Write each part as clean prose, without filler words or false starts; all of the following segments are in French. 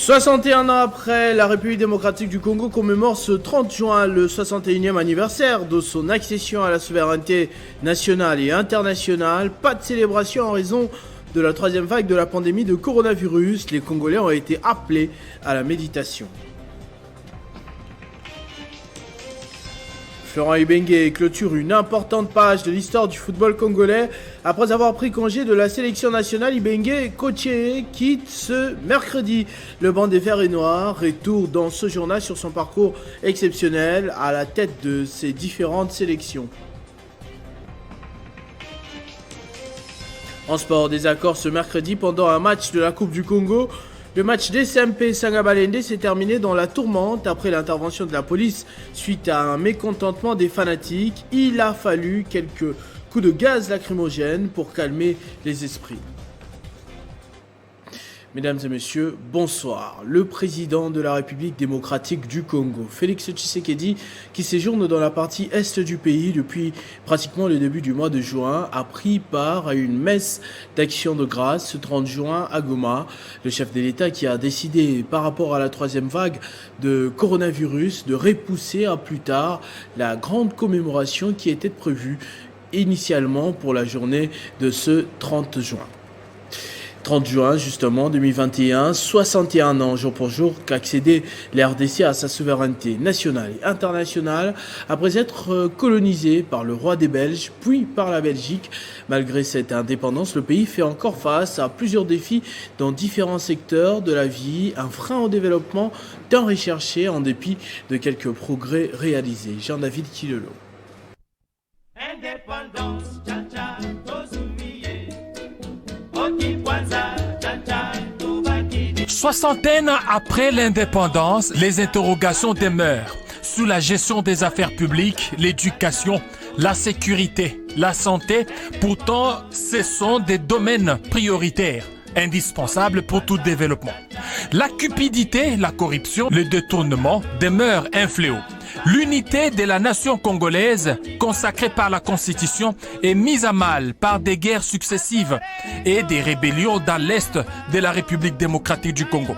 61 ans après, la République démocratique du Congo commémore ce 30 juin le 61e anniversaire de son accession à la souveraineté nationale et internationale. Pas de célébration en raison de la troisième vague de la pandémie de coronavirus. Les Congolais ont été appelés à la méditation. Florent Ibenge clôture une importante page de l'histoire du football congolais. Après avoir pris congé de la sélection nationale, Ibenge Koché quitte ce mercredi le banc des Verts et Noirs. Retour dans ce journal sur son parcours exceptionnel à la tête de ses différentes sélections. En sport, désaccord ce mercredi pendant un match de la Coupe du Congo. Le match d'SMP Sangabalende s'est terminé dans la tourmente après l'intervention de la police suite à un mécontentement des fanatiques. Il a fallu quelques coups de gaz lacrymogène pour calmer les esprits. Mesdames et messieurs, bonsoir. Le président de la République démocratique du Congo, Félix Tshisekedi, qui séjourne dans la partie est du pays depuis pratiquement le début du mois de juin, a pris part à une messe d'action de grâce ce 30 juin à Goma. Le chef de l'État qui a décidé, par rapport à la troisième vague de coronavirus, de repousser à plus tard la grande commémoration qui était prévue initialement pour la journée de ce 30 juin. 30 juin, justement, 2021, 61 ans jour pour jour qu'accédait la RDC à sa souveraineté nationale et internationale après être colonisé par le roi des Belges, puis par la Belgique. Malgré cette indépendance, le pays fait encore face à plusieurs défis dans différents secteurs de la vie, un frein au développement tant recherché en dépit de quelques progrès réalisés. Jean-David Kilolo. Indépendance, Soixantaine après l'indépendance, les interrogations demeurent sur la gestion des affaires publiques, l'éducation, la sécurité, la santé. Pourtant, ce sont des domaines prioritaires, indispensables pour tout développement. La cupidité, la corruption, le détournement demeurent un fléau. L'unité de la nation congolaise, consacrée par la Constitution, est mise à mal par des guerres successives et des rébellions dans l'est de la République démocratique du Congo.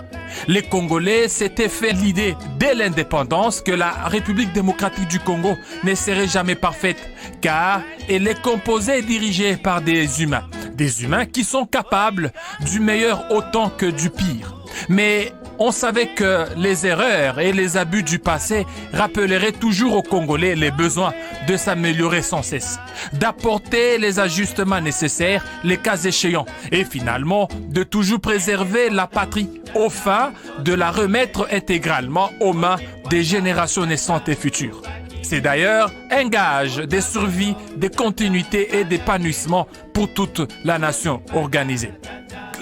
Les Congolais s'étaient fait l'idée dès l'indépendance que la République démocratique du Congo ne serait jamais parfaite, car elle est composée et dirigée par des humains qui sont capables du meilleur autant que du pire. Mais on savait que les erreurs et les abus du passé rappelleraient toujours aux Congolais les besoins de s'améliorer sans cesse, d'apporter les ajustements nécessaires, les cas échéants, et finalement de toujours préserver la patrie au fin de la remettre intégralement aux mains des générations naissantes et futures. C'est d'ailleurs un gage de survie, de continuité et d'épanouissement pour toute la nation organisée.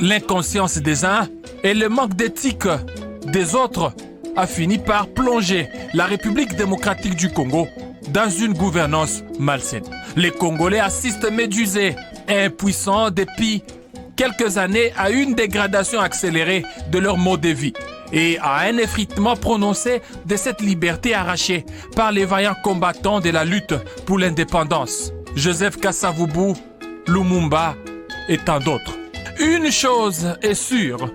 L'inconscience des uns et le manque d'éthique des autres a fini par plonger la République démocratique du Congo dans une gouvernance malsaine. Les Congolais assistent médusés et impuissants depuis quelques années à une dégradation accélérée de leur mode de vie et à un effritement prononcé de cette liberté arrachée par les vaillants combattants de la lutte pour l'indépendance, Joseph Kasavubu, Lumumba et tant d'autres. Une chose est sûre,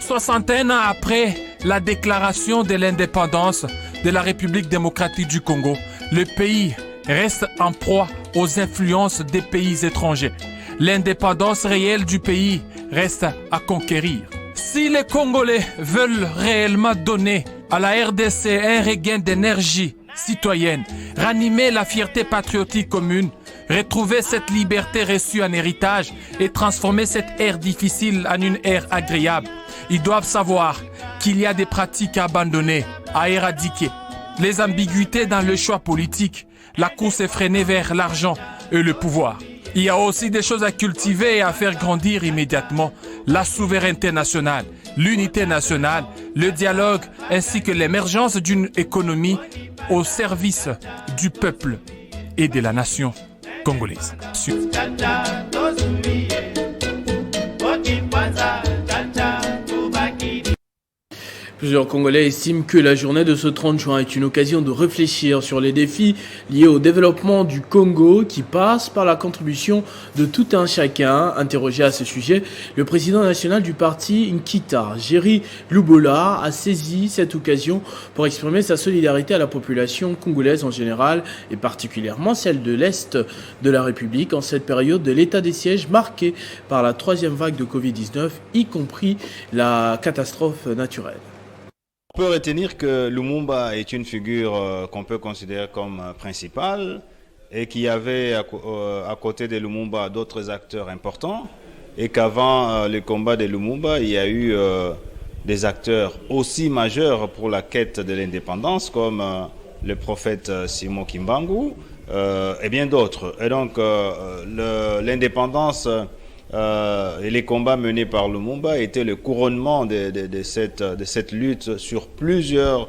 61 ans après la déclaration de l'indépendance de la République démocratique du Congo, le pays reste en proie aux influences des pays étrangers. L'indépendance réelle du pays reste à conquérir. Si les Congolais veulent réellement donner à la RDC un regain d'énergie citoyenne, ranimer la fierté patriotique commune, retrouver cette liberté reçue en héritage et transformer cette ère difficile en une ère agréable, ils doivent savoir qu'il y a des pratiques à abandonner, à éradiquer. Les ambiguïtés dans le choix politique, la course effrénée vers l'argent et le pouvoir. Il y a aussi des choses à cultiver et à faire grandir immédiatement. La souveraineté nationale, l'unité nationale, le dialogue ainsi que l'émergence d'une économie au service du peuple et de la nation congolaise. Plusieurs Congolais estiment que la journée de ce 30 juin est une occasion de réfléchir sur les défis liés au développement du Congo qui passe par la contribution de tout un chacun. Interrogé à ce sujet, le président national du parti Nkita, Jerry Lubola, a saisi cette occasion pour exprimer sa solidarité à la population congolaise en général et particulièrement celle de l'Est de la République en cette période de l'état des sièges marquée par la troisième vague de Covid-19, y compris la catastrophe naturelle. On peut retenir que Lumumba est une figure qu'on peut considérer comme principale et qu'il y avait à côté de Lumumba d'autres acteurs importants et qu'avant le combat de Lumumba, il y a eu des acteurs aussi majeurs pour la quête de l'indépendance comme le prophète Simon Kimbangu et bien d'autres. Et donc l'indépendance et les combats menés par Lumumba étaient le couronnement de cette lutte sur plusieurs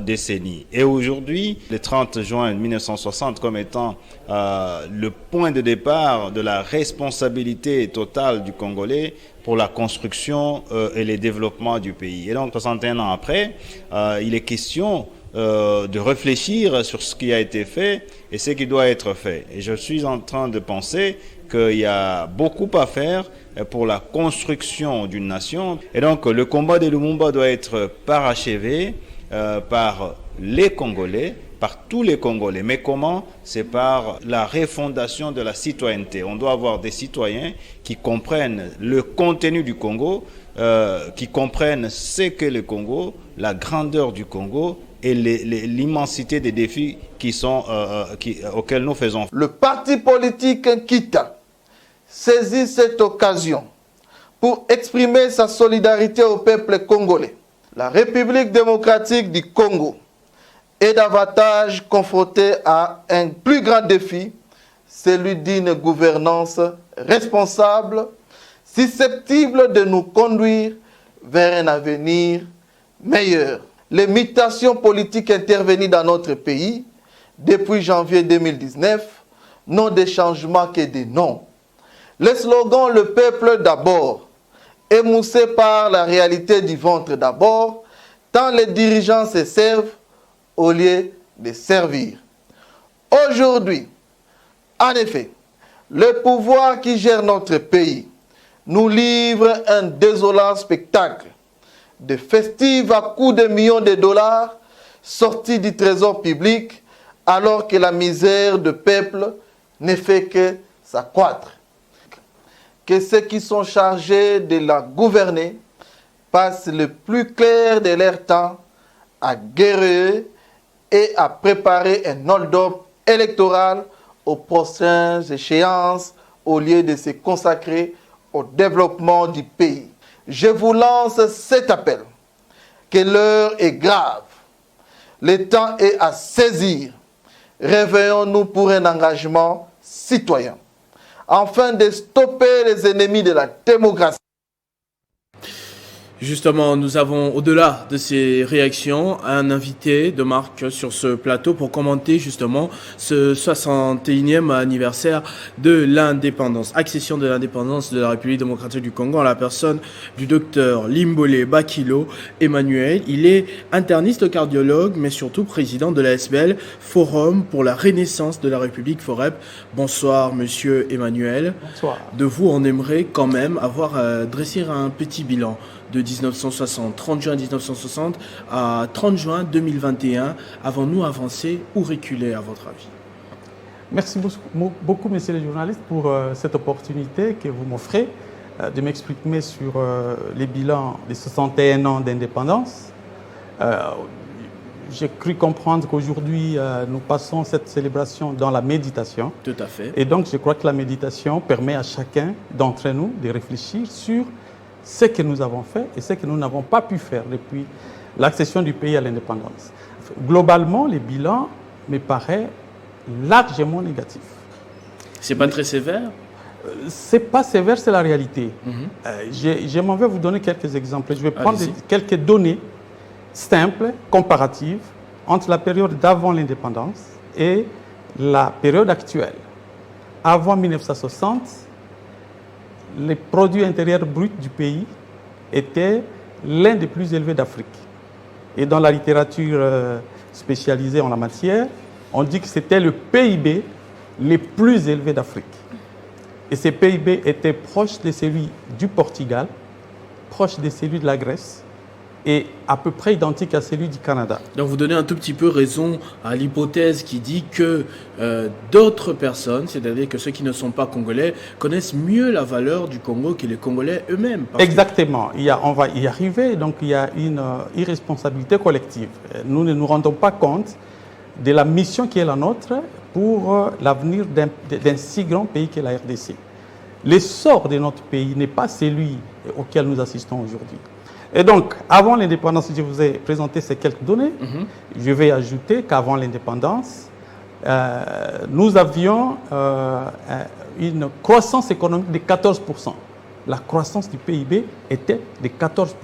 décennies. Et aujourd'hui, le 30 juin 1960 comme étant le point de départ de la responsabilité totale du Congolais pour la construction et le développement du pays. Et donc, 61 ans après, il est question de réfléchir sur ce qui a été fait et ce qui doit être fait. Et je suis en train de penser qu'il y a beaucoup à faire pour la construction d'une nation. Et donc, le combat de Lumumba doit être parachevé par les Congolais, par tous les Congolais. Mais comment? C'est par la refondation de la citoyenneté. On doit avoir des citoyens qui comprennent le contenu du Congo, qui comprennent ce qu'est le Congo, la grandeur du Congo et l'immensité des défis auxquels nous faisons. Le parti politique Nkita saisit cette occasion pour exprimer sa solidarité au peuple congolais. La République démocratique du Congo est davantage confrontée à un plus grand défi, celui d'une gouvernance responsable, susceptible de nous conduire vers un avenir meilleur. Les mutations politiques intervenues dans notre pays depuis janvier 2019 n'ont des changements que des noms. Le slogan « Le peuple d'abord » émoussé par la réalité du ventre d'abord, tant les dirigeants se servent au lieu de servir. Aujourd'hui, en effet, le pouvoir qui gère notre pays nous livre un désolant spectacle de festives à coups de millions de dollars sortis du trésor public alors que la misère du peuple ne fait que s'accroître. Que ceux qui sont chargés de la gouverner passent le plus clair de leur temps à guerrer et à préparer un hold-up électoral aux prochaines échéances au lieu de se consacrer au développement du pays. Je vous lance cet appel, que l'heure est grave, le temps est à saisir. Réveillons-nous pour un engagement citoyen, afin de stopper les ennemis de la démocratie. Justement, nous avons, au-delà de ces réactions, un invité de marque sur ce plateau pour commenter justement ce 61e anniversaire de l'indépendance, accession de l'indépendance de la République démocratique du Congo en la personne du docteur Limbole Bakilo Emmanuel. Il est interniste cardiologue, mais surtout président de la SBL, Forum pour la Renaissance de la République FOREP. Bonsoir, monsieur Emmanuel. Bonsoir. De vous, on aimerait quand même avoir dressé un petit bilan de 1960, 30 juin 1960 à 30 juin 2021. Avons-nous avancé ou reculé à votre avis? Merci beaucoup, messieurs les journalistes, pour cette opportunité que vous m'offrez de m'exprimer sur les bilans des 61 ans d'indépendance. J'ai cru comprendre qu'aujourd'hui, nous passons cette célébration dans la méditation. Tout à fait. Et donc, je crois que la méditation permet à chacun d'entre nous de réfléchir sur ce que nous avons fait et ce que nous n'avons pas pu faire depuis l'accession du pays à l'indépendance. Globalement, les bilans me paraissent largement négatifs. C'est pas très sévère? C'est pas sévère, c'est la réalité. Je m'en vais vous donner quelques exemples. Je vais prendre quelques données simples, comparatives, entre la période d'avant l'indépendance et la période actuelle. Avant 1960, les produits intérieurs bruts du pays étaient l'un des plus élevés d'Afrique. Et dans la littérature spécialisée en la matière, on dit que c'était le PIB le plus élevé d'Afrique. Et ces PIB étaient proches de celui du Portugal, proches de celui de la Grèce, et à peu près identique à celui du Canada. Donc vous donnez un tout petit peu raison à l'hypothèse qui dit que d'autres personnes, c'est-à-dire que ceux qui ne sont pas congolais, connaissent mieux la valeur du Congo que les Congolais eux-mêmes. Exactement. On va y arriver, donc il y a une irresponsabilité collective. Nous ne nous rendons pas compte de la mission qui est la nôtre pour l'avenir d'un si grand pays qu'est la RDC. L'essor de notre pays n'est pas celui auquel nous assistons aujourd'hui. Et donc, avant l'indépendance, je vous ai présenté ces quelques données. Je vais ajouter qu'avant l'indépendance, nous avions une croissance économique de 14%. La croissance du PIB était de 14%.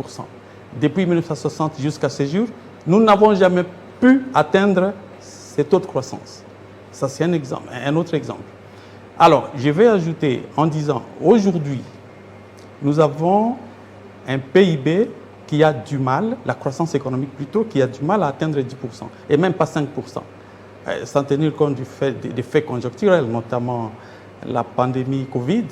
Depuis 1960 jusqu'à ce jour, nous n'avons jamais pu atteindre cette autre croissance. Ça, c'est un autre exemple. Alors, je vais ajouter en disant, aujourd'hui, nous avons un PIB qui a du mal, la croissance économique plutôt, qui a du mal à atteindre 10%, et même pas 5%. Sans tenir compte des faits conjoncturels, notamment la pandémie Covid,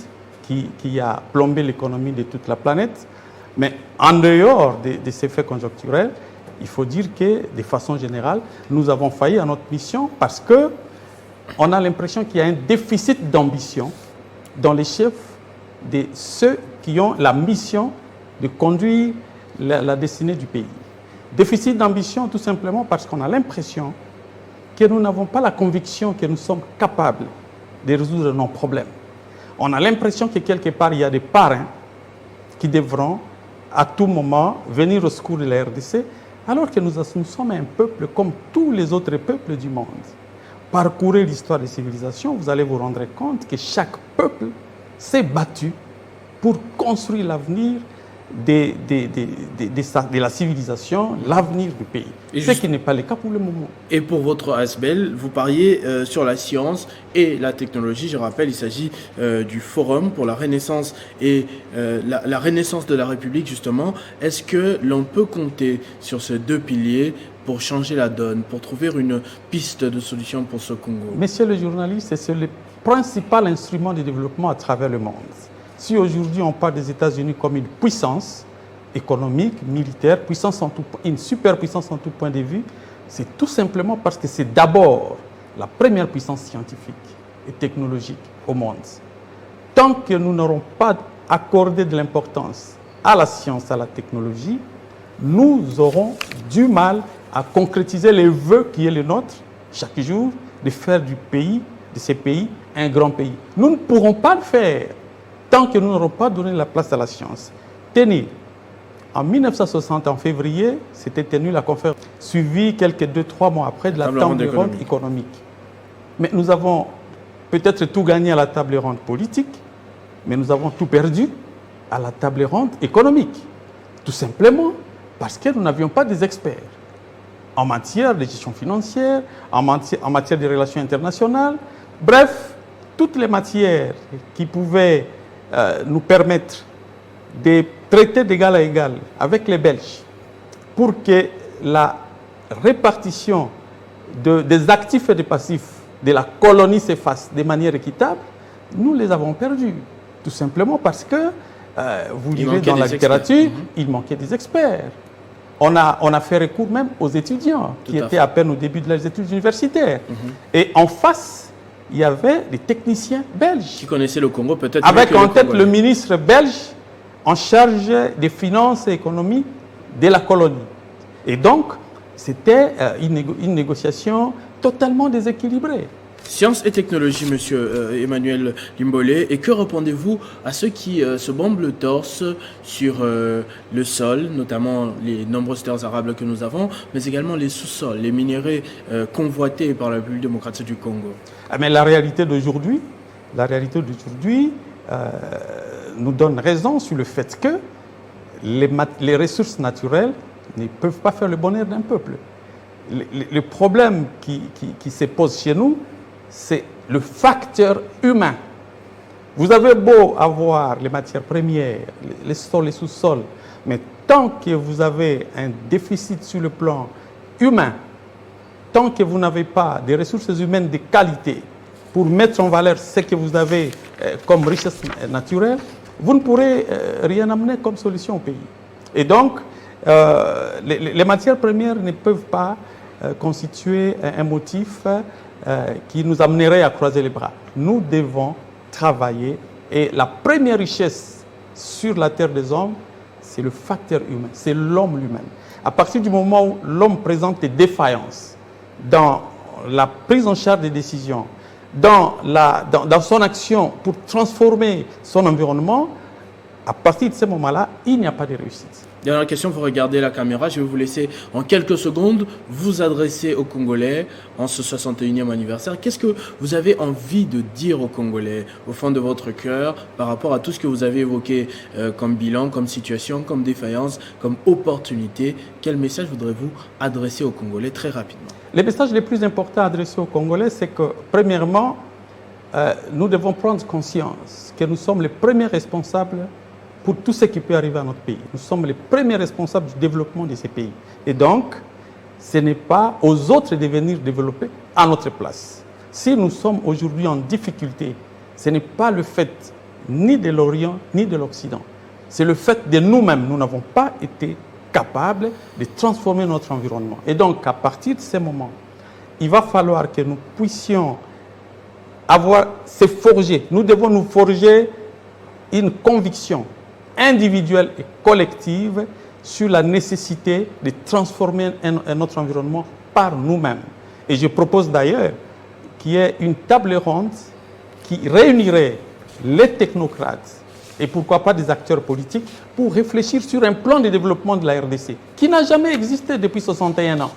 qui a plombé l'économie de toute la planète. Mais en dehors de ces faits conjoncturels, il faut dire que, de façon générale, nous avons failli à notre mission parce qu'on a l'impression qu'il y a un déficit d'ambition dans les chefs de ceux qui ont la mission de conduire la destinée du pays. Déficit d'ambition tout simplement parce qu'on a l'impression que nous n'avons pas la conviction que nous sommes capables de résoudre nos problèmes. On a l'impression que quelque part, il y a des parrains qui devront à tout moment venir au secours de la RDC, alors que nous sommes un peuple comme tous les autres peuples du monde. Parcourez l'histoire des civilisations, vous allez vous rendre compte que chaque peuple s'est battu pour construire l'avenir de la civilisation, l'avenir du pays. Ce qui n'est pas le cas pour le moment. Et pour votre ASBEL, vous pariez sur la science et la technologie. Je rappelle, il s'agit du Forum pour la Renaissance et la Renaissance de la République, justement. Est-ce que l'on peut compter sur ces deux piliers pour changer la donne, pour trouver une piste de solution pour ce Congo? Monsieur le journaliste, c'est le principal instrument de développement à travers le monde. Si aujourd'hui on parle des États-Unis comme une puissance économique, militaire, une superpuissance en tout point de vue, c'est tout simplement parce que c'est d'abord la première puissance scientifique et technologique au monde. Tant que nous n'aurons pas accordé de l'importance à la science, à la technologie, nous aurons du mal à concrétiser les vœux qui est le nôtre chaque jour, de faire de ces pays, un grand pays. Nous ne pourrons pas le faire tant que nous n'aurons pas donné la place à la science. Tenez, en 1960, en février, s'était tenue la conférence, suivie quelques 2-3 mois après de la table ronde économique. Mais nous avons peut-être tout gagné à la table ronde politique, mais nous avons tout perdu à la table ronde économique. Tout simplement parce que nous n'avions pas des experts en matière de gestion financière, en matière de relations internationales, bref, toutes les matières qui pouvaient nous permettre de traiter d'égal à égal avec les Belges pour que la répartition des actifs et des passifs de la colonie s'efface de manière équitable, nous les avons perdus. Tout simplement parce que, vous lirez dans la littérature, il manquait des experts. On a fait recours même aux étudiants qui étaient à peine au début de leurs études universitaires. Et en face, il y avait des techniciens belges. Qui connaissaient le Congo peut-être. Avec en tête le ministre belge en charge des finances et économie de la colonie. Et donc, c'était une négociation totalement déséquilibrée. Science et technologie, monsieur Emmanuel Limbolé. Et que répondez-vous à ceux qui se bombent le torse sur le sol, notamment les nombreuses terres arables que nous avons, mais également les sous-sols, les minéraux convoités par la République démocratique du Congo? Mais la réalité d'aujourd'hui nous donne raison sur le fait que les ressources naturelles ne peuvent pas faire le bonheur d'un peuple. Le problème qui se pose chez nous, c'est le facteur humain. Vous avez beau avoir les matières premières, les sols, les sous-sols, Mais tant que vous avez un déficit sur le plan humain, tant que vous n'avez pas des ressources humaines de qualité pour mettre en valeur ce que vous avez comme richesse naturelle, vous ne pourrez rien amener comme solution au pays. Et donc, les matières premières ne peuvent pas constituer un motif qui nous amènerait à croiser les bras. Nous devons travailler et la première richesse sur la terre des hommes, c'est le facteur humain, c'est l'homme lui-même. À partir du moment où l'homme présente des défaillances dans la prise en charge des décisions, dans son action pour transformer son environnement, à partir de ce moment-là, il n'y a pas de réussite. Dernière question, vous regardez la caméra, je vais vous laisser en quelques secondes vous adresser aux Congolais en ce 61e anniversaire. Qu'est-ce que vous avez envie de dire aux Congolais au fond de votre cœur par rapport à tout ce que vous avez évoqué comme bilan, comme situation, comme défaillance, comme opportunité? Quel message voudrez-vous adresser aux Congolais très rapidement? Les messages les plus importants à adresser aux Congolais, c'est que premièrement, nous devons prendre conscience que nous sommes les premiers responsables pour tout ce qui peut arriver à notre pays. Nous sommes les premiers responsables du développement de ces pays. Et donc, ce n'est pas aux autres de venir développer à notre place. Si nous sommes aujourd'hui en difficulté, ce n'est pas le fait ni de l'Orient ni de l'Occident. C'est le fait de nous-mêmes. Nous n'avons pas été capables de transformer notre environnement. Et donc, à partir de ce moment, il va falloir que nous puissions se forger. Nous devons nous forger une conviction individuelle et collective sur la nécessité de transformer notre environnement par nous-mêmes. Et je propose d'ailleurs qu'il y ait une table ronde qui réunirait les technocrates et pourquoi pas des acteurs politiques pour réfléchir sur un plan de développement de la RDC qui n'a jamais existé depuis 61 ans.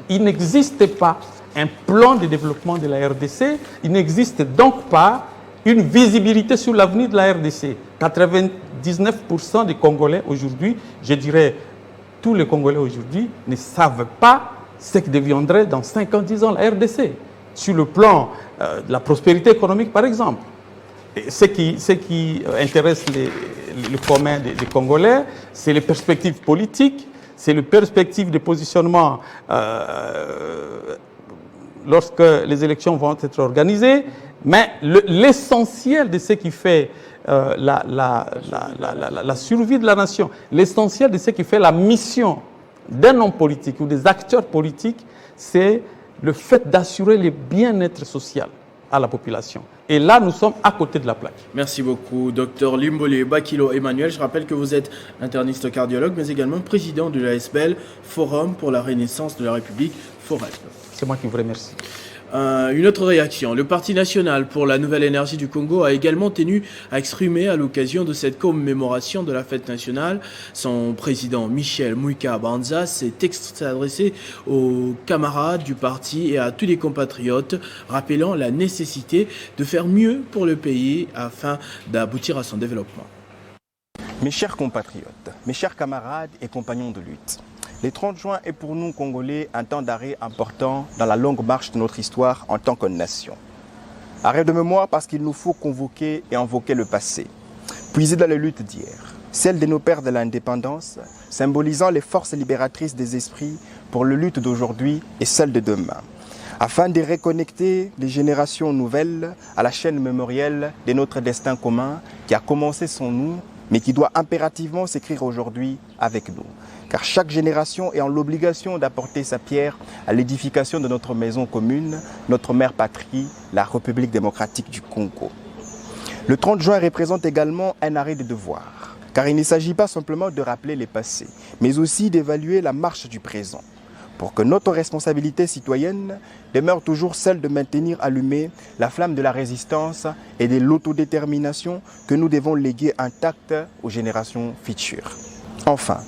Il n'existe pas un plan de développement de la RDC, il n'existe donc pas une visibilité sur l'avenir de la RDC. 99% des Congolais aujourd'hui, je dirais tous les Congolais aujourd'hui, ne savent pas ce que deviendrait dans 5 ans, 10 ans la RDC. Sur le plan de la prospérité économique, par exemple. Et ce qui intéresse le commun des Congolais, c'est les perspectives politiques, c'est les perspectives de positionnement lorsque les élections vont être organisées. Mais l'essentiel de ce qui fait la survie de la nation, l'essentiel de ce qui fait la mission d'un homme politique ou des acteurs politiques, c'est le fait d'assurer le bien-être social à la population. Et là, nous sommes à côté de la plaque. Merci beaucoup, Dr Limbole Bakilo Emmanuel. Je rappelle que vous êtes interniste cardiologue, mais également président de l'ASBL, Forum pour la Renaissance de la République, FOREP. C'est moi qui vous remercie. Une autre réaction. Le Parti national pour la nouvelle énergie du Congo a également tenu à exprimer à l'occasion de cette commémoration de la fête nationale. Son président Michel Mouika Banza s'est adressé aux camarades du parti et à tous les compatriotes, rappelant la nécessité de faire mieux pour le pays afin d'aboutir à son développement. Mes chers compatriotes, mes chers camarades et compagnons de lutte, le 30 juin est pour nous, Congolais, un temps d'arrêt important dans la longue marche de notre histoire en tant que nation. Arrêt de mémoire parce qu'il nous faut convoquer et invoquer le passé, puiser dans les luttes d'hier, celles de nos pères de l'indépendance, symbolisant les forces libératrices des esprits pour les luttes d'aujourd'hui et celles de demain, afin de reconnecter les générations nouvelles à la chaîne mémorielle de notre destin commun qui a commencé sans nous, mais qui doit impérativement s'écrire aujourd'hui avec nous. Car chaque génération est en l'obligation d'apporter sa pierre à l'édification de notre maison commune, notre mère patrie, la République démocratique du Congo. Le 30 juin représente également un arrêt de devoir, car il ne s'agit pas simplement de rappeler les passés, mais aussi d'évaluer la marche du présent, pour que notre responsabilité citoyenne demeure toujours celle de maintenir allumée la flamme de la résistance et de l'autodétermination que nous devons léguer intacte aux générations futures. Enfin,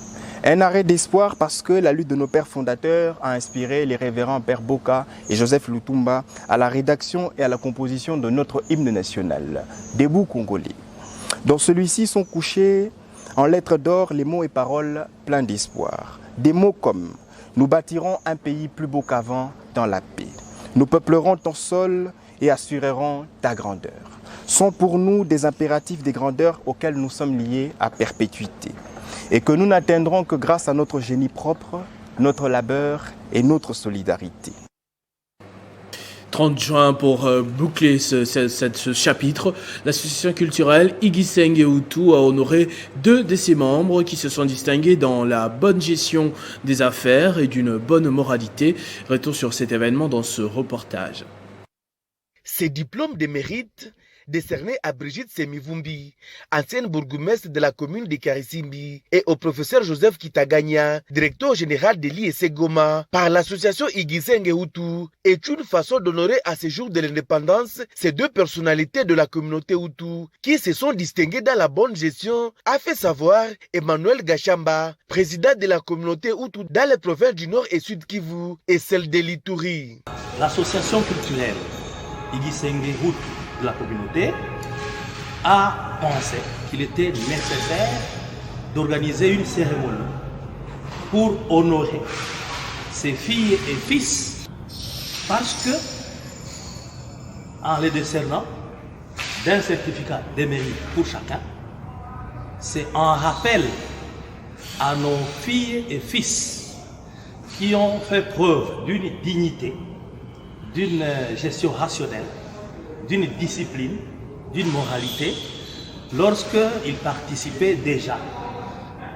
un arrêt d'espoir parce que la lutte de nos pères fondateurs a inspiré les révérends Père Boka et Joseph Lutumba à la rédaction et à la composition de notre hymne national, Debout Congolais. Dans celui-ci sont couchés en lettres d'or les mots et paroles pleins d'espoir. Des mots comme « Nous bâtirons un pays plus beau qu'avant dans la paix. Nous peuplerons ton sol et assurerons ta grandeur. » sont pour nous des impératifs des grandeurs auxquels nous sommes liés à perpétuité. et que nous n'atteindrons que grâce à notre génie propre, notre labeur et notre solidarité. 30 juin pour boucler ce chapitre, l'association culturelle Igisenge Hutu a honoré 2 de ses membres qui se sont distingués dans la bonne gestion des affaires et d'une bonne moralité. Retour sur cet événement dans ce reportage. Ces diplômes de mérite décerné à Brigitte Semivumbi, ancienne bourgmestre de la commune de Karisimbi, et au professeur Joseph Kitaganya, directeur général de l'IEC Goma, par l'association Igisenge Hutu, est une façon d'honorer à ce jour de l'indépendance ces 2 personnalités de la communauté Hutu qui se sont distinguées dans la bonne gestion, a fait savoir Emmanuel Gachamba, président de la communauté Hutu dans les provinces du Nord et Sud Kivu et celle de l'Ituri. L'association culturelle Igisenge Hutu de la communauté a pensé qu'il était nécessaire d'organiser une cérémonie pour honorer ses filles et fils parce que, en les décernant d'un certificat de mérite pour chacun, c'est un rappel à nos filles et fils qui ont fait preuve d'une dignité, d'une gestion rationnelle, d'une discipline, d'une moralité, lorsqu'ils participaient déjà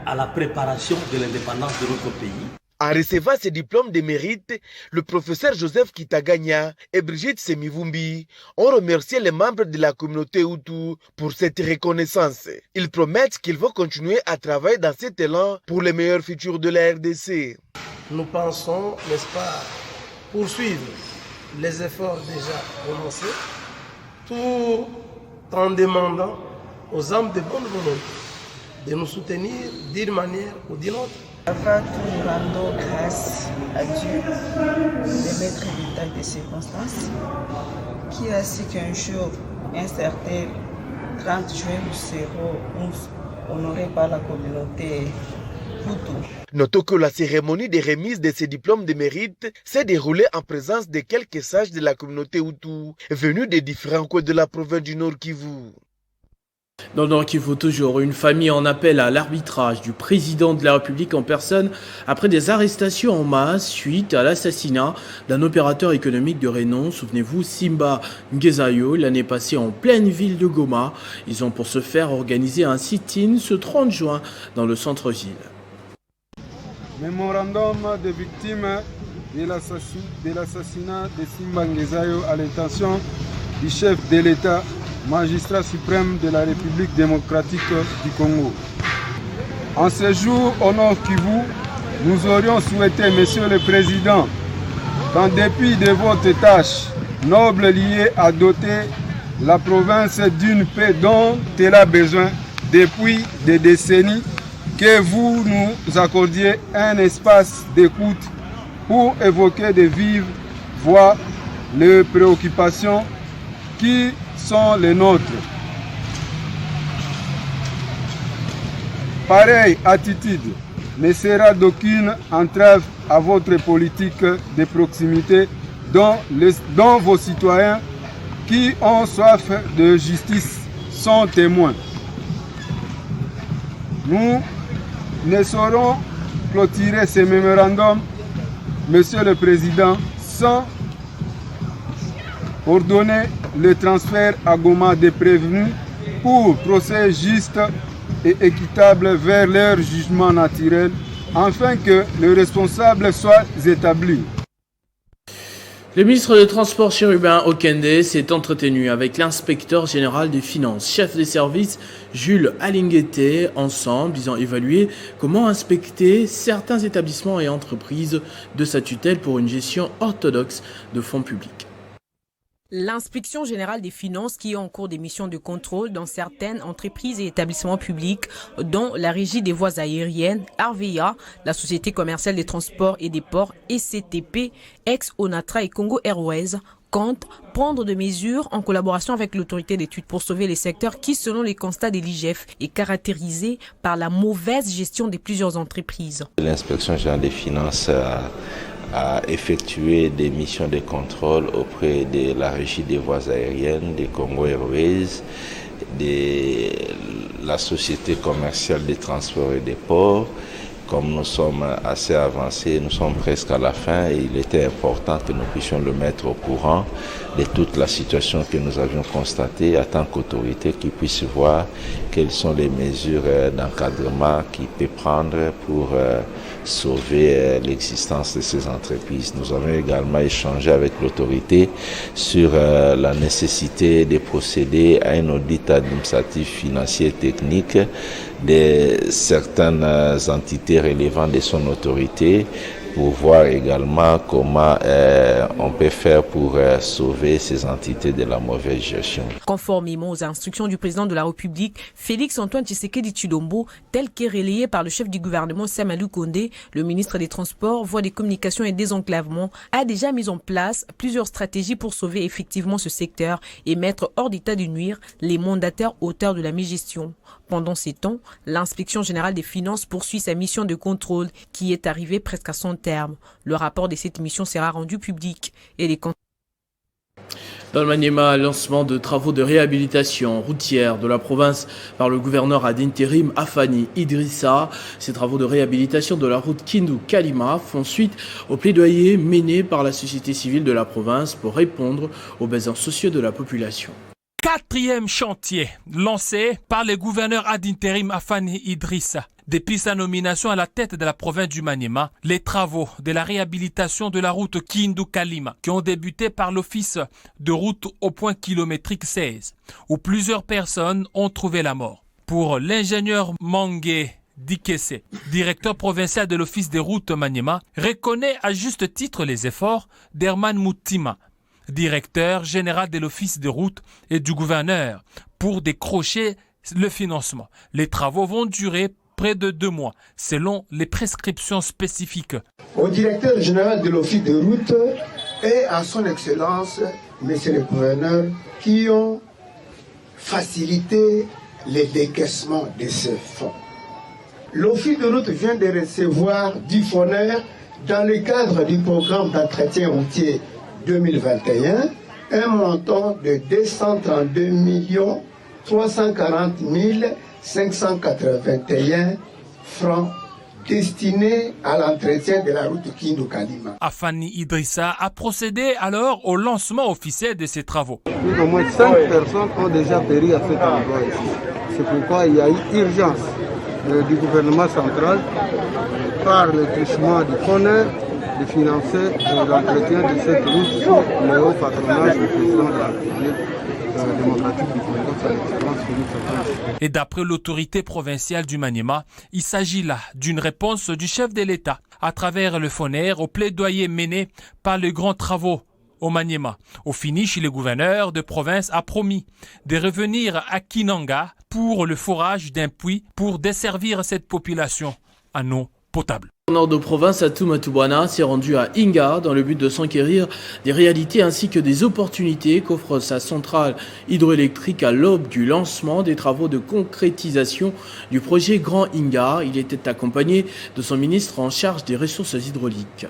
à la préparation de l'indépendance de notre pays. En recevant ces diplômes de mérite, le professeur Joseph Kitaganya et Brigitte Semivumbi ont remercié les membres de la communauté Hutu pour cette reconnaissance. Ils promettent qu'ils vont continuer à travailler dans cet élan pour le meilleur futur de la RDC. Nous pensons, n'est-ce pas, poursuivre les efforts déjà commencés, tout en demandant aux hommes de bonne volonté de nous soutenir d'une manière ou d'une autre. Avant tout, nous rendons grâce à Dieu, le maître vital des circonstances, qui a su qu'un jour, un certain 30 juin, nous serons honorés par la communauté Hutu. Notons que la cérémonie de remise de ces diplômes de mérite s'est déroulée en présence de quelques sages de la communauté Hutu, venus des différents coins de la province du Nord Kivu. Dans le Nord Kivu, toujours, une famille en appelle à l'arbitrage du président de la République en personne après des arrestations en masse suite à l'assassinat d'un opérateur économique de renom. Souvenez-vous, Simba Ngezayo, l'année passée en pleine ville de Goma. Ils ont pour ce faire organisé un sit-in ce 30 juin dans le centre-ville. Mémorandum de victimes de l'assassinat de Simba Ngezayo à l'intention du chef de l'État, magistrat suprême de la République démocratique du Congo. En ce jour au Nord Kivu, nous aurions souhaité, Monsieur le Président, qu'en dépit de votre tâche noble liée à doter la province d'une paix dont elle a besoin depuis des décennies, que vous nous accordiez un espace d'écoute pour évoquer de vives voix les préoccupations qui sont les nôtres. Pareille attitude ne sera d'aucune entrave à votre politique de proximité dont vos citoyens qui ont soif de justice sont témoins. Nous ne saurons clôturer ces mémorandums, Monsieur le Président, sans ordonner le transfert à Goma des prévenus pour procès juste et équitable vers leur jugement naturel, afin que les responsables soient établis. Le ministre des Transports Chérubin Okende s'est entretenu avec l'inspecteur général des finances, chef des services Jules Alinguete. Ensemble, ils ont évalué comment inspecter certains établissements et entreprises de sa tutelle pour une gestion orthodoxe de fonds publics. L'inspection générale des finances qui est en cours des missions de contrôle dans certaines entreprises et établissements publics, dont la Régie des voies aériennes, RVA, la Société commerciale des transports et des ports, SCTP, ex-Onatra et Congo Airways, compte prendre des mesures en collaboration avec l'autorité d'études pour sauver les secteurs qui, selon les constats de l'IGF, est caractérisé par la mauvaise gestion de plusieurs entreprises. L'inspection générale des finances a effectué des missions de contrôle auprès de la Régie des voies aériennes, des Congo Airways, de la société commerciale des transports et des ports. Comme nous sommes assez avancés, nous sommes presque à la fin et il était important que nous puissions le mettre au courant de toute la situation que nous avions constatée en tant qu'autorité, qui puisse voir quelles sont les mesures d'encadrement qu'il peut prendre pour sauver l'existence de ces entreprises. Nous avons également échangé avec l'autorité sur la nécessité de procéder à un audit administratif, financier et technique de certaines entités relevant de son autorité pour voir également comment on peut faire pour sauver ces entités de la mauvaise gestion. Conformément aux instructions du président de la République, Félix-Antoine Tshisekedi Tshilombo, tel qu'est relayé par le chef du gouvernement Samalou Kondé, le ministre des Transports, Voies des Communications et Désenclavement, a déjà mis en place plusieurs stratégies pour sauver effectivement ce secteur et mettre hors d'état de nuire les mandataires auteurs de la mégestion. Pendant ces temps, l'inspection générale des finances poursuit sa mission de contrôle qui est arrivée presque à son terme. Le rapport de cette mission sera rendu public et les Dans le Maniema, lancement de travaux de réhabilitation routière de la province par le gouverneur ad intérim Afani Idrissa. Ces travaux de réhabilitation de la route Kindu-Kalima font suite au plaidoyer mené par la société civile de la province pour répondre aux besoins sociaux de la population. Quatrième chantier lancé par le gouverneur ad intérim Afani Idrissa. Depuis sa nomination à la tête de la province du Maniema, les travaux de la réhabilitation de la route Kindu-Kalima, qui ont débuté par l'office de route au point kilométrique 16, où plusieurs personnes ont trouvé la mort. Pour l'ingénieur Mangue Dikese, directeur provincial de l'office des routes Maniema, reconnaît à juste titre les efforts d'Herman Moutima, directeur général de l'office des routes et du gouverneur, pour décrocher le financement. Les travaux vont durer près de 2 mois, selon les prescriptions spécifiques. Au directeur général de l'office de route et à son excellence, monsieur le gouverneur, qui ont facilité le décaissement de ces fonds. L'office de route vient de recevoir du FONER, dans le cadre du programme d'entretien routier 2021, un montant de 232 340 581 francs destinés à l'entretien de la route Kindu-Kalima. Afani Idrissa a procédé alors au lancement officiel de ces travaux. Au moins 5 personnes ont déjà péri à cet endroit ici. C'est pourquoi il y a eu urgence du gouvernement central par le truchement du FONER de financer l'entretien de cette route sous le haut patronage du président de la République démocratique du Congo, son excellence Félix Antoine. Et d'après l'autorité provinciale du Maniema, il s'agit là d'une réponse du chef de l'État à travers le FONER au plaidoyer mené par les grands travaux au Maniema. Au finish, le gouverneur de province a promis de revenir à Kinanga pour le forage d'un puits pour desservir cette population en eau potable. Le nord de province, Atou Matubwana s'est rendu à Inga dans le but de s'enquérir des réalités ainsi que des opportunités qu'offre sa centrale hydroélectrique à l'aube du lancement des travaux de concrétisation du projet Grand Inga. Il était accompagné de son ministre en charge des ressources hydrauliques.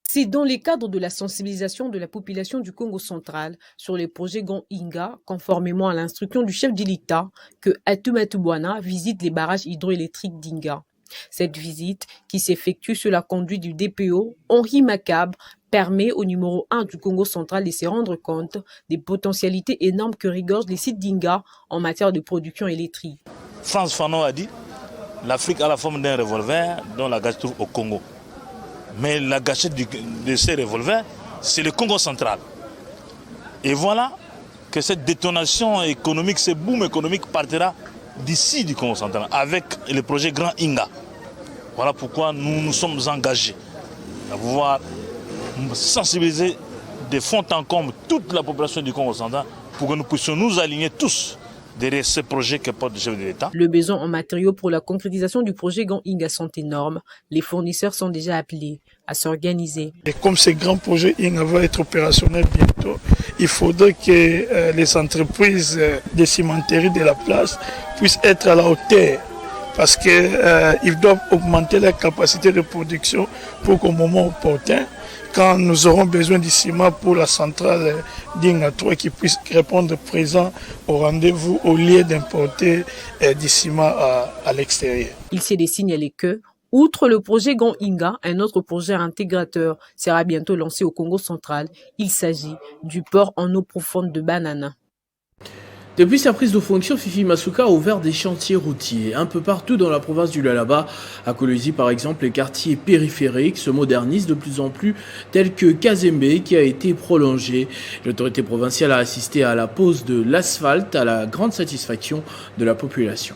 C'est dans le cadre de la sensibilisation de la population du Congo central sur les projets Grand Inga, conformément à l'instruction du chef de l'État, que Atou Matubwana visite les barrages hydroélectriques d'Inga. Cette visite, qui s'effectue sous la conduite du DPO, Henri Macabre, permet au numéro 1 du Congo central de se rendre compte des potentialités énormes que regorgent les sites d'Inga en matière de production électrique. Frantz Fanon a dit « L'Afrique a la forme d'un revolver dont la gâchette trouve au Congo. Mais la gâchette de ces revolvers, c'est le Congo central. » Et voilà que cette détonation économique, ce boom économique partira d'ici du Congo central avec le projet Grand Inga. Voilà pourquoi nous nous sommes engagés à pouvoir sensibiliser de fond en comble toute la population du Congo central pour que nous puissions nous aligner tous derrière ce projet que porte le chef de l'État. Le besoin en matériaux pour la concrétisation du projet Grand Inga sont énormes. Les fournisseurs sont déjà appelés à s'organiser. Et comme ce grand projet Inga va être opérationnel bientôt, il faudrait que les entreprises de cimenterie de la place puissent être à la hauteur parce qu'ils doivent augmenter leur capacité de production pour qu'au moment opportun, quand nous aurons besoin du ciment pour la centrale d'Inga 3 qui puisse répondre présent au rendez-vous au lieu d'importer du ciment à l'extérieur. Il s'est signalé que, outre le projet Gon Inga, un autre projet intégrateur sera bientôt lancé au Congo central. Il s'agit du port en eau profonde de Banana. Depuis sa prise de fonction, Fifi Masuka a ouvert des chantiers routiers un peu partout dans la province du Lualaba. À Kolwezi, par exemple, les quartiers périphériques se modernisent de plus en plus, tels que Kazembe, qui a été prolongé. L'autorité provinciale a assisté à la pose de l'asphalte à la grande satisfaction de la population.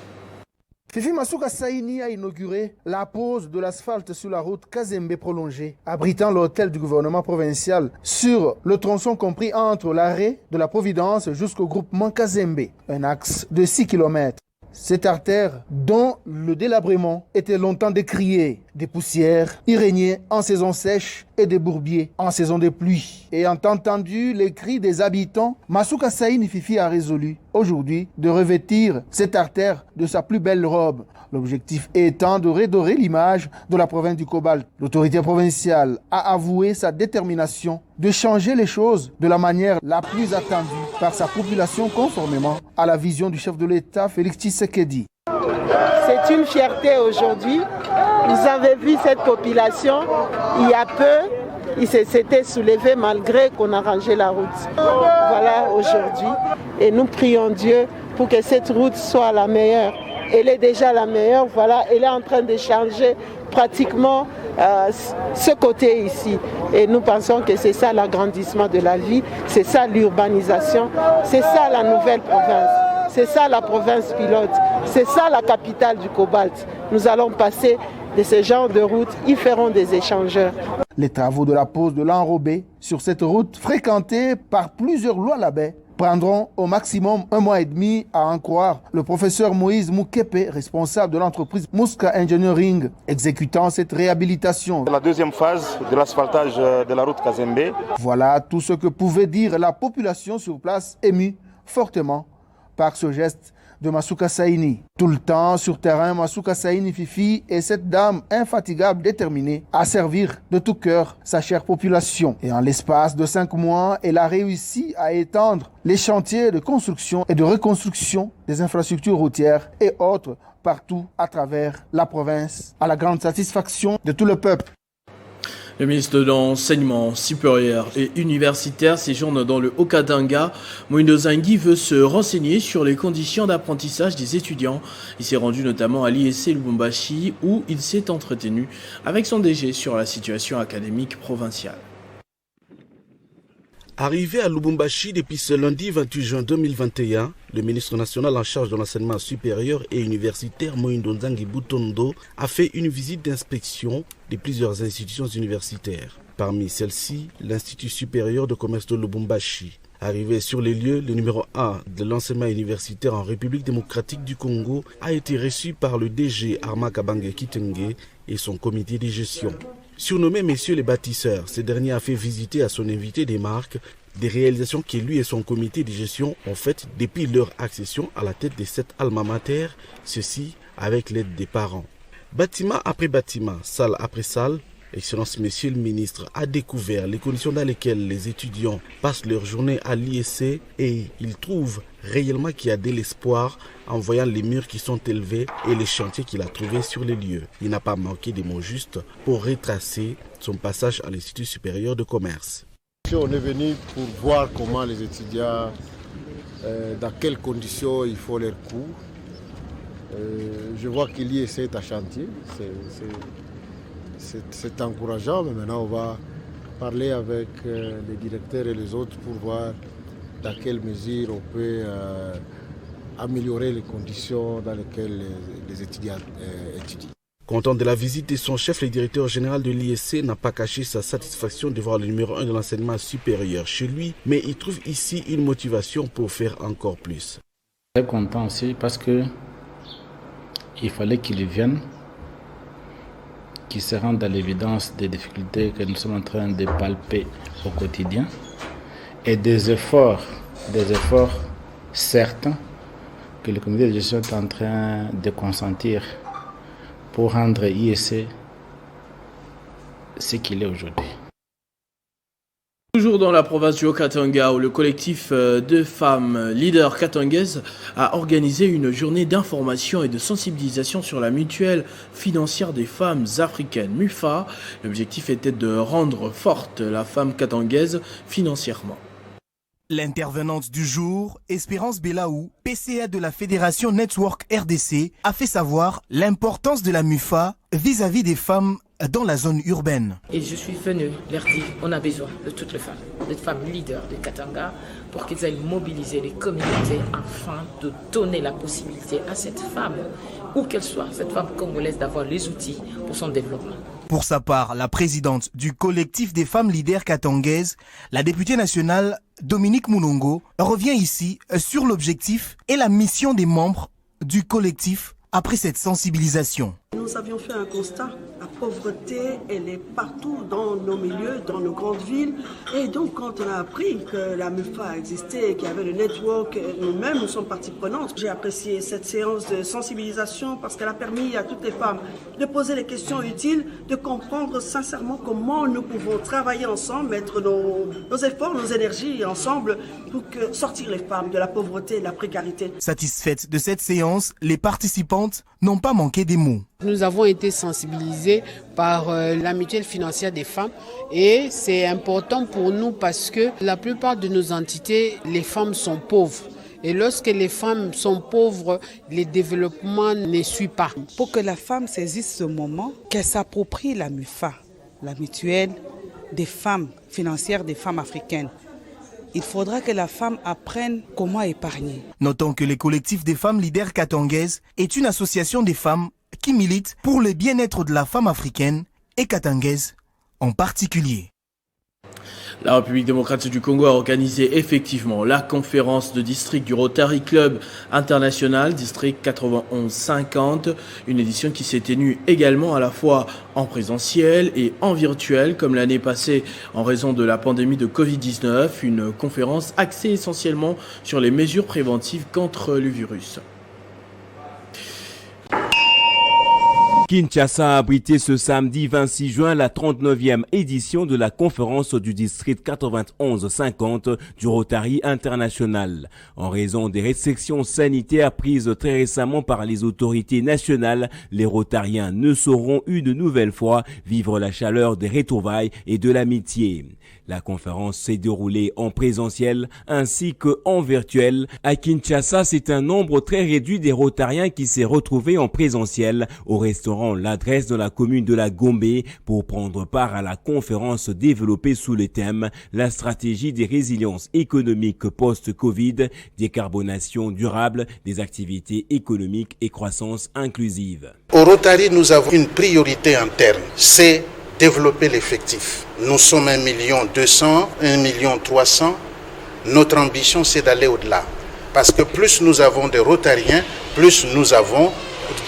Fifi Masuka Saini a inauguré la pose de l'asphalte sur la route Kazembe prolongée, abritant l'hôtel du gouvernement provincial sur le tronçon compris entre l'arrêt de la Providence jusqu'au groupement Kazembe, un axe de 6 km. Cette artère, dont le délabrement était longtemps décrié, des poussières y régnaient en saison sèche et des bourbiers en saison de pluie. Ayant entendu les cris des habitants, Masuka Saini Fifi a résolu aujourd'hui de revêtir cette artère de sa plus belle robe. L'objectif étant de redorer l'image de la province du Cobalt. L'autorité provinciale a avoué sa détermination de changer les choses de la manière la plus attendue par sa population conformément à la vision du chef de l'État, Félix Tshisekedi. C'est une fierté aujourd'hui. Vous avez vu cette population, il y a peu, il s'était soulevé malgré qu'on a rangé la route. Voilà aujourd'hui. Et nous prions Dieu pour que cette route soit la meilleure. Elle est déjà la meilleure, voilà, elle est en train de changer pratiquement ce côté ici. Et nous pensons que c'est ça l'agrandissement de la vie, c'est ça l'urbanisation, c'est ça la nouvelle province, c'est ça la province pilote, c'est ça la capitale du Cobalt. Nous allons passer de ce genre de route, ils feront des échangeurs. Les travaux de la pose de l'enrobé sur cette route fréquentée par plusieurs Lualabais prendront au maximum 1 mois et demi à en croire le professeur Moïse Moukepe, responsable de l'entreprise Muska Engineering, exécutant cette réhabilitation. La deuxième phase de l'asphaltage de la route Kazembe. Voilà tout ce que pouvait dire la population sur place, émue fortement par ce geste de Masuka Saini. Tout le temps sur terrain, Masuka Saini Fifi est cette dame infatigable, déterminée à servir de tout cœur sa chère population. Et en l'espace de 5 mois, elle a réussi à étendre les chantiers de construction et de reconstruction des infrastructures routières et autres partout à travers la province, à la grande satisfaction de tout le peuple. Le ministre de l'Enseignement supérieur et universitaire séjourne dans le Haut-Katanga. Moïno Zangui veut se renseigner sur les conditions d'apprentissage des étudiants. Il s'est rendu notamment à l'IEC Lubumbashi où il s'est entretenu avec son DG sur la situation académique provinciale. Arrivé à Lubumbashi depuis ce lundi 28 juin 2021, le ministre national en charge de l'enseignement supérieur et universitaire Moïno Zangui Butondo a fait une visite d'inspection de plusieurs institutions universitaires. Parmi celles-ci, l'Institut supérieur de commerce de Lubumbashi. Arrivé sur les lieux, le numéro 1 de l'enseignement universitaire en République démocratique du Congo a été reçu par le DG Arma Kabange Kitenge et son comité de gestion. Surnommé Messieurs les bâtisseurs, ce dernier a fait visiter à son invité des marques, des réalisations que lui et son comité de gestion ont faites depuis leur accession à la tête de cette alma mater, ceci avec l'aide des parents. Bâtiment après bâtiment, salle après salle, Excellence Monsieur le ministre a découvert les conditions dans lesquelles les étudiants passent leur journée à l'IEC et il trouve réellement qu'il y a de l'espoir en voyant les murs qui sont élevés et les chantiers qu'il a trouvés sur les lieux. Il n'a pas manqué des mots justes pour retracer son passage à l'Institut supérieur de commerce. On est venu pour voir comment les étudiants, dans quelles conditions il faut leurs cours. Je vois qu'il y est à chantier. C'est encourageant, mais maintenant on va parler avec les directeurs et les autres pour voir dans quelle mesure on peut améliorer les conditions dans lesquelles les étudiants étudient. Content de la visite de son chef, le directeur général de l'IEC n'a pas caché sa satisfaction de voir le numéro 1 de l'enseignement supérieur chez lui, mais il trouve ici une motivation pour faire encore plus. Très content aussi parce que il fallait qu'il vienne, qui se rendent à l'évidence des difficultés que nous sommes en train de palper au quotidien et des efforts certains que le comité de gestion est en train de consentir pour rendre IEC ce qu'il est aujourd'hui. Toujours dans la province du Haut-Katanga, où le collectif de femmes leaders katangaises a organisé une journée d'information et de sensibilisation sur la mutuelle financière des femmes africaines, MUFA. L'objectif était de rendre forte la femme katangaise financièrement. L'intervenante du jour, Espérance Belaou, PCA de la Fédération Network RDC, a fait savoir l'importance de la MUFA vis-à-vis des femmes dans la zone urbaine. Et je suis venue leur dire on a besoin de toutes les femmes leaders de Katanga, pour qu'ils aillent mobiliser les communautés afin de donner la possibilité à cette femme, où qu'elle soit, cette femme congolaise, d'avoir les outils pour son développement. Pour sa part, la présidente du collectif des femmes leaders katangaises, la députée nationale Dominique Moulongo, revient ici sur l'objectif et la mission des membres du collectif après cette sensibilisation. Nous avions fait un constat, la pauvreté, elle est partout dans nos milieux, dans nos grandes villes. Et donc quand on a appris que la MUFA existait, qu'il y avait le network, nous-mêmes nous sommes partie prenante. J'ai apprécié cette séance de sensibilisation parce qu'elle a permis à toutes les femmes de poser les questions utiles, de comprendre sincèrement comment nous pouvons travailler ensemble, mettre nos efforts, nos énergies ensemble pour sortir les femmes de la pauvreté et de la précarité. Satisfaites de cette séance, les participantes n'ont pas manqué des mots. Nous avons été sensibilisés par la mutuelle financière des femmes et c'est important pour nous parce que la plupart de nos entités, les femmes sont pauvres. Et lorsque les femmes sont pauvres, le développement ne suit pas. Pour que la femme saisisse ce moment, qu'elle s'approprie la MUFA, la mutuelle des femmes financières des femmes africaines. Il faudra que la femme apprenne comment épargner. Notons que le collectif des femmes leaders katangaises est une association des femmes qui milite pour le bien-être de la femme africaine et katangaise en particulier. La République démocratique du Congo a organisé effectivement la conférence de district du Rotary Club International, district 91-50, une édition qui s'est tenue également à la fois en présentiel et en virtuel, comme l'année passée en raison de la pandémie de Covid-19, une conférence axée essentiellement sur les mesures préventives contre le virus. Kinshasa a abrité ce samedi 26 juin la 39e édition de la conférence du district 91-50 du Rotary International. En raison des restrictions sanitaires prises très récemment par les autorités nationales, les Rotariens ne sauront une nouvelle fois vivre la chaleur des retrouvailles et de l'amitié. La conférence s'est déroulée en présentiel ainsi qu'en virtuel. À Kinshasa, c'est un nombre très réduit des Rotariens qui s'est retrouvé en présentiel au restaurant L'Adresse dans la commune de la Gombe pour prendre part à la conférence développée sous le thème « La stratégie des résiliences économiques post-Covid, décarbonation durable des activités économiques et croissance inclusive ». Au Rotary, nous avons une priorité interne, c'est développer l'effectif. Nous sommes 1 200 000, 1 300 000. Notre ambition, c'est d'aller au-delà. Parce que plus nous avons de Rotariens, plus nous avons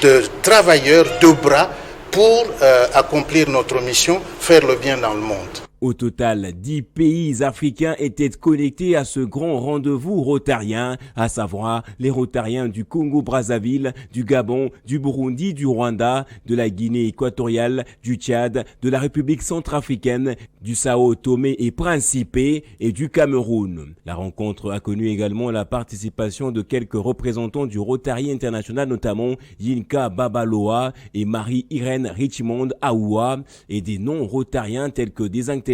de travailleurs, de bras pour accomplir notre mission, faire le bien dans le monde. Au total, 10 pays africains étaient connectés à ce grand rendez-vous rotarien, à savoir les Rotariens du Congo-Brazzaville, du Gabon, du Burundi, du Rwanda, de la Guinée équatoriale, du Tchad, de la République centrafricaine, du Sao Tomé et Principe et du Cameroun. La rencontre a connu également la participation de quelques représentants du Rotary International, notamment Yinka Babaloa et Marie-Irène Richmond Aoua, et des non-rotariens tels que des intellectuels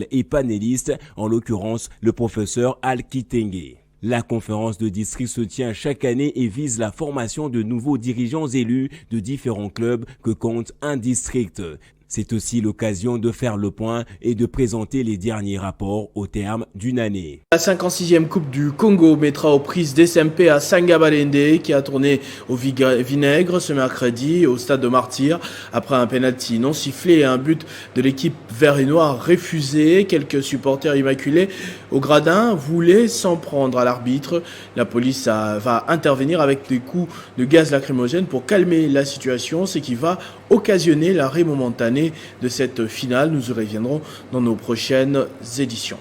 et panélistes, en l'occurrence le professeur Al Kitenge. La conférence de district se tient chaque année et vise la formation de nouveaux dirigeants élus de différents clubs que compte un district. C'est aussi l'occasion de faire le point et de présenter les derniers rapports au terme d'une année. La 56e Coupe du Congo mettra aux prises d'SMP à Sangabalende qui a tourné au vinaigre ce mercredi au stade de Martyr après un penalty non sifflé et un but de l'équipe vert et noir refusé. Quelques supporters immaculés au gradin voulaient s'en prendre à l'arbitre. La police va intervenir avec des coups de gaz lacrymogène pour calmer la situation, ce qui va occasionner l'arrêt momentané de cette finale. Nous y reviendrons dans nos prochaines éditions.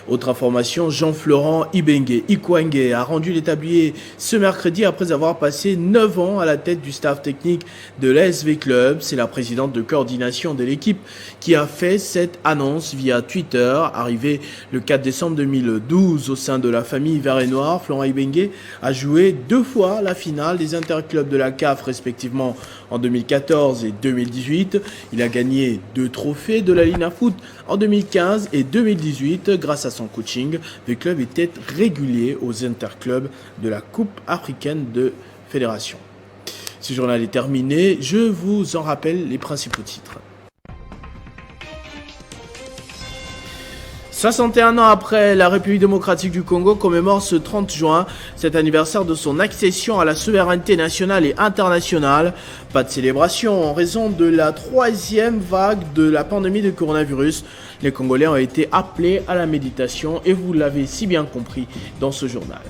Autre information, Jean-Florent Ikwenge a rendu les tabliers ce mercredi après avoir passé 9 ans à la tête du staff technique de l'ASV Club. C'est la présidente de coordination de l'équipe qui a fait cette annonce via Twitter. Arrivé le 4 décembre 2012 au sein de la famille vert et noir, Florent Ibengue a joué 2 fois la finale des interclubs de la CAF, respectivement en 2014 et 2018. Il a gagné 2 trophées de la Lina Foot en 2015 et 2018. Grâce à son coaching, le club était régulier aux interclubs de la Coupe africaine de fédération. Ce journal est terminé. Je vous en rappelle les principaux titres. 61 ans après, la République démocratique du Congo commémore ce 30 juin cet anniversaire de son accession à la souveraineté nationale et internationale. Pas de célébration en raison de la 3e vague de la pandémie de coronavirus. Les Congolais ont été appelés à la méditation et vous l'avez si bien compris dans ce journal.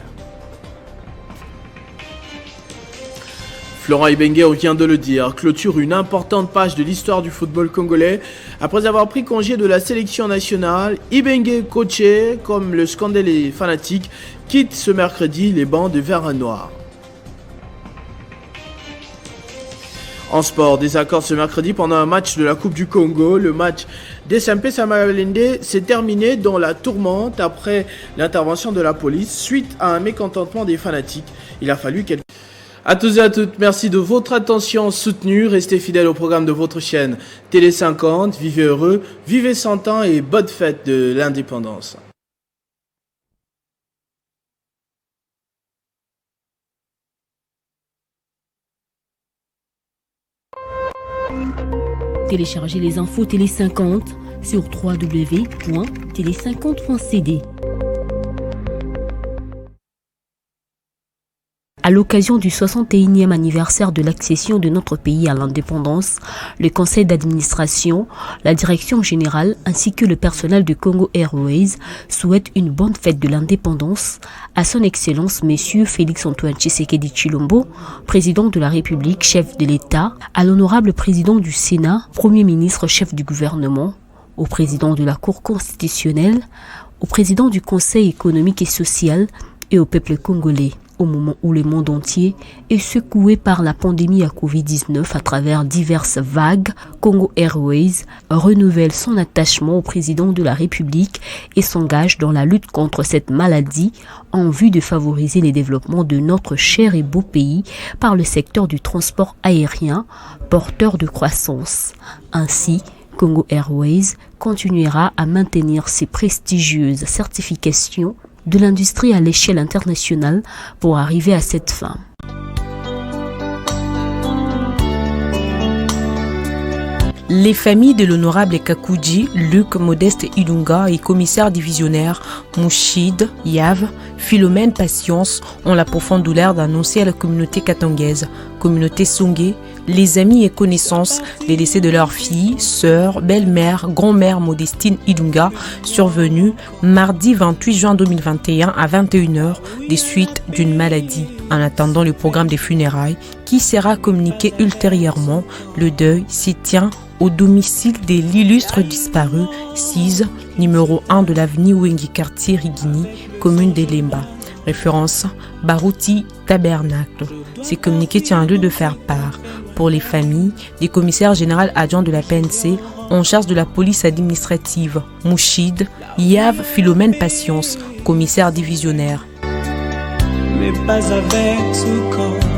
Florent Ibengue, on vient de le dire, clôture une importante page de l'histoire du football congolais. Après avoir pris congé de la sélection nationale, Ibengue, coaché comme le scandale et fanatique, quitte ce mercredi les bancs de vert et noir. En sport, désaccord ce mercredi pendant un match de la Coupe du Congo. Le match d'SMP Samabalende s'est terminé dans la tourmente après l'intervention de la police suite à un mécontentement des fanatiques. Il a fallu quelques... À tous et à toutes, merci de votre attention soutenue. Restez fidèles au programme de votre chaîne Télé 50. Vivez heureux, vivez 100 ans et bonne fête de l'indépendance. Téléchargez les infos Télé 50 sur www.tele50.cd. À l'occasion du 61e anniversaire de l'accession de notre pays à l'indépendance, le conseil d'administration, la direction générale ainsi que le personnel de Congo Airways souhaitent une bonne fête de l'indépendance à son Excellence Monsieur Félix-Antoine Tshisekedi Tshilombo, président de la République, chef de l'État, à l'honorable président du Sénat, Premier ministre, chef du gouvernement, au président de la Cour constitutionnelle, au président du Conseil économique et social et au peuple congolais. Au moment où le monde entier est secoué par la pandémie à Covid-19 à travers diverses vagues, Congo Airways renouvelle son attachement au président de la République et s'engage dans la lutte contre cette maladie en vue de favoriser les développements de notre cher et beau pays par le secteur du transport aérien, porteur de croissance. Ainsi, Congo Airways continuera à maintenir ses prestigieuses certifications de l'industrie à l'échelle internationale pour arriver à cette fin. Les familles de l'honorable Kakouji, Luc Modeste Ilunga et commissaire divisionnaire Mouchid Yav, Philomène Patience ont la profonde douleur d'annoncer à la communauté katangaise, communauté Songé, les amis et connaissances des décès de leur fille, sœur, belle-mère, grand-mère Modestine Ilunga, survenue mardi 28 juin 2021 à 21h des suites d'une maladie. En attendant le programme des funérailles qui sera communiqué ultérieurement, le deuil s'y tient au domicile de l'illustre disparu, 6, numéro 1 de l'avenue Wengi quartier Rigini, commune d'Elemba. Référence Barouti Tabernacle. Ces communiqués tient lieu de faire part pour les familles des commissaires généraux adjoints de la PNC en charge de la police administrative, Mouchid Yav Philomène Patience, commissaire divisionnaire. Mais pas avec ce corps.